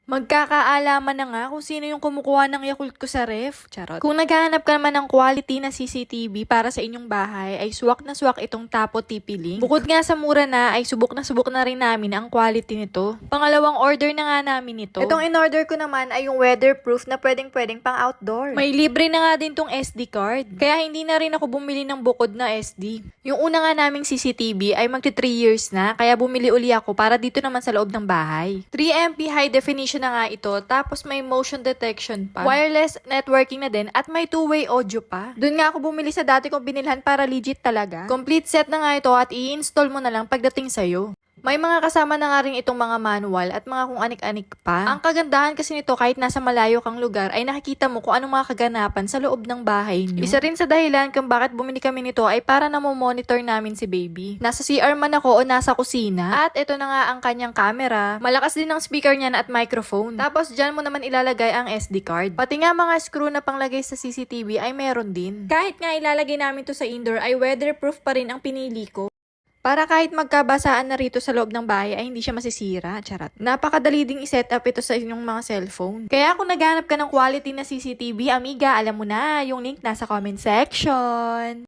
Magkakaalaman na nga kung sino yung kumukuha ng Yakult ko sa ref. Charot. Kung naghahanap ka naman ng quality na CCTV para sa inyong bahay, ay swak na swak itong Tapo TP-Link. Bukod nga sa mura na, ay subok na rin namin ang quality nito. Pangalawang order na nga namin ito. Itong in-order ko naman ay yung weatherproof na pwedeng pang outdoor. May libre na nga din tong SD card. Kaya hindi na rin ako bumili ng bukod na SD. Yung una nga naming CCTV ay magti 3 years na, kaya bumili uli ako para dito naman sa loob ng bahay. 3MP high definition na nga ito, tapos may motion detection pa. Wireless networking na din at may two-way audio pa. Doon nga ako bumili sa dati kong binilhan para legit talaga. Complete set na nga ito at i-install mo na lang pagdating sa'yo. May mga kasama na nga rin itong mga manual at mga kung anik-anik pa. Ang kagandahan kasi nito kahit nasa malayo kang lugar ay nakikita mo kung anong mga kaganapan sa loob ng bahay niyo. Isa rin sa dahilan kung bakit bumili kami nito ay para na monitor namin si baby. Nasa CR man ako o nasa kusina. At ito na nga ang kanyang camera. Malakas din ang speaker niyan at microphone. Tapos dyan mo naman ilalagay ang SD card. Pati nga mga screw na panglagay sa CCTV ay meron din. Kahit nga ilalagay namin to sa indoor ay weatherproof pa rin ang pinili ko. Para kahit magkabasaan na rito sa loob ng bahay ay hindi siya masisira. Charot. Napakadali ding i-set up ito sa inyong mga cellphone. Kaya kung naghanap ka ng quality na CCTV, amiga, alam mo na, yung link nasa comment section.